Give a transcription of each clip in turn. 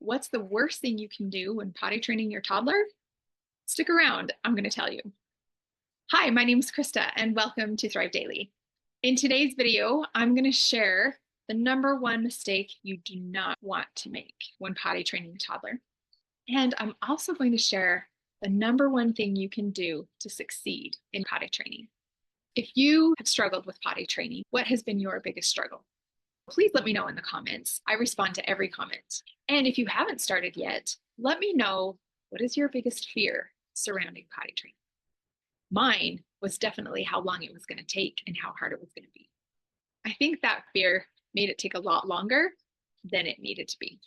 What's the worst thing you can do when potty training your toddler? Stick around, I'm going to tell you. Hi, my name is Krista, and welcome to Thrive Daily. In today's video, I'm going to share the number one mistake you do not want to make when potty training a toddler. And I'm also going to share the number one thing you can do to succeed in potty training. If you have struggled with potty training, what has been your biggest struggle? Please let me know in the comments. I respond to every comment. And if you haven't started yet, let me know, what is your biggest fear surrounding potty training? Mine was definitely how long it was going to take and how hard it was going to be. I think that fear made it take a lot longer than it needed to be.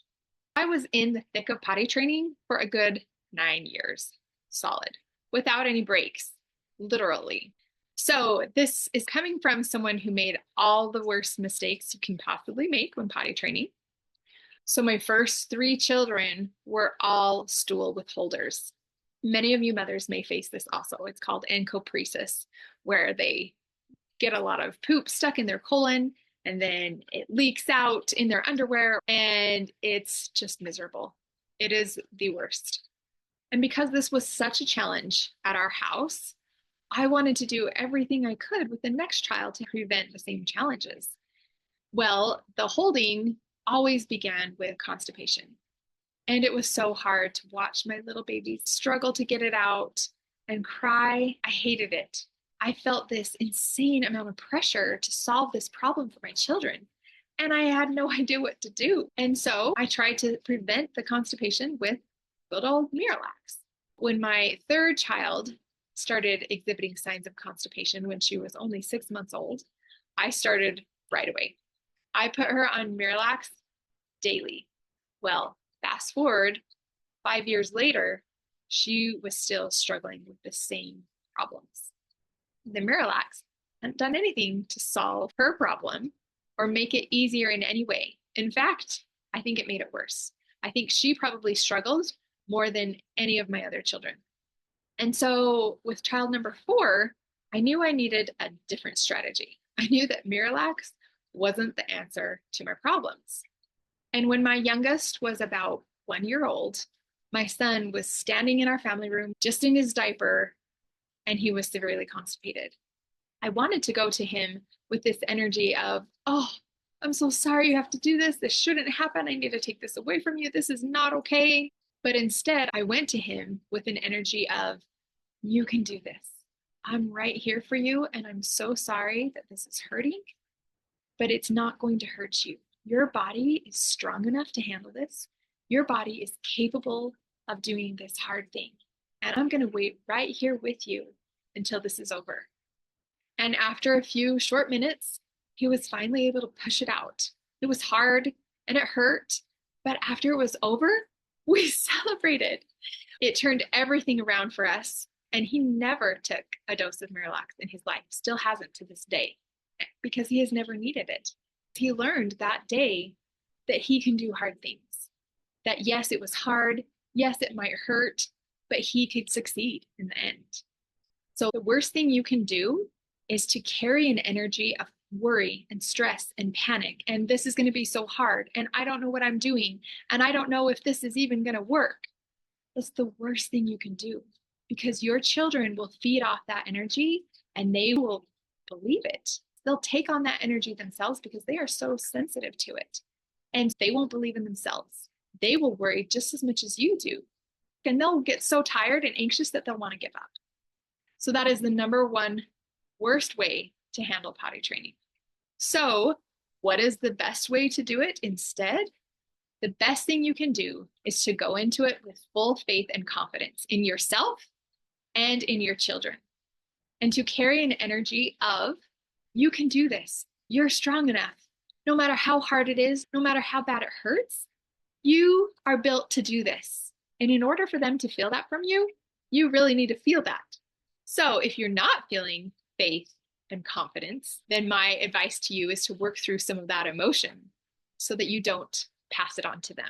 I was in the thick of potty training for a good 9 years, solid, without any breaks, literally. So this is coming from someone who made all the worst mistakes you can possibly make when potty training. So my first 3 children were all stool withholders. Many of you mothers may face this also. It's called encopresis, where they get a lot of poop stuck in their colon and then it leaks out in their underwear and it's just miserable. It is the worst. And because this was such a challenge at our house, I wanted to do everything I could with the next child to prevent the same challenges. Well, the holding always began with constipation. And it was so hard to watch my little baby struggle to get it out and cry. I hated it. I felt this insane amount of pressure to solve this problem for my children. And I had no idea what to do. And so I tried to prevent the constipation with good old Miralax. When my third child started exhibiting signs of constipation when she was only 6 months old, I started right away. I put her on Miralax daily. Well, fast forward 5 years later, she was still struggling with the same problems. The Miralax hadn't done anything to solve her problem or make it easier in any way. In fact, I think it made it worse. I think she probably struggled more than any of my other children. And so with child number 4, I knew I needed a different strategy. I knew that Miralax wasn't the answer to my problems. And when my youngest was about 1 year old, my son was standing in our family room, just in his diaper, and he was severely constipated. I wanted to go to him with this energy of, oh, I'm so sorry you have to do this. This shouldn't happen. I need to take this away from you. This is not okay. But instead, I went to him with an energy of, you can do this. I'm right here for you. And I'm so sorry that this is hurting, but it's not going to hurt you. Your body is strong enough to handle this. Your body is capable of doing this hard thing. And I'm going to wait right here with you until this is over. And after a few short minutes, he was finally able to push it out. It was hard and it hurt, but after it was over, we celebrated. It turned everything around for us. And he never took a dose of Miralax in his life, still hasn't to this day, because he has never needed it. He learned that day that he can do hard things. That yes, it was hard. Yes, it might hurt, but he could succeed in the end. So the worst thing you can do is to carry an energy of worry and stress and panic. And this is going to be so hard. And I don't know what I'm doing. And I don't know if this is even going to work. That's the worst thing you can do, because your children will feed off that energy and they will believe it. They'll take on that energy themselves because they are so sensitive to it. And they won't believe in themselves. They will worry just as much as you do. And they'll get so tired and anxious that they'll want to give up. So that is the number one worst way to handle potty training. So what is the best way to do it instead? The best thing you can do is to go into it with full faith and confidence in yourself and in your children. And to carry an energy of, you can do this. You're strong enough. No matter how hard it is, no matter how bad it hurts, you are built to do this. And in order for them to feel that from you, you really need to feel that. So if you're not feeling faith and confidence, then my advice to you is to work through some of that emotion so that you don't pass it on to them,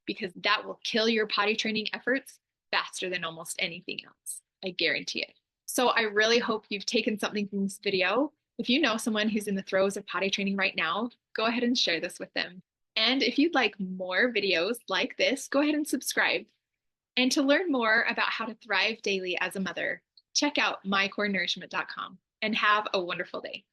because that will kill your potty training efforts faster than almost anything else. I guarantee it. So I really hope you've taken something from this video. If you know someone who's in the throes of potty training right now, go ahead and share this with them. And if you'd like more videos like this, go ahead and subscribe. And to learn more about how to thrive daily as a mother, check out mycorenourishment.com and have a wonderful day.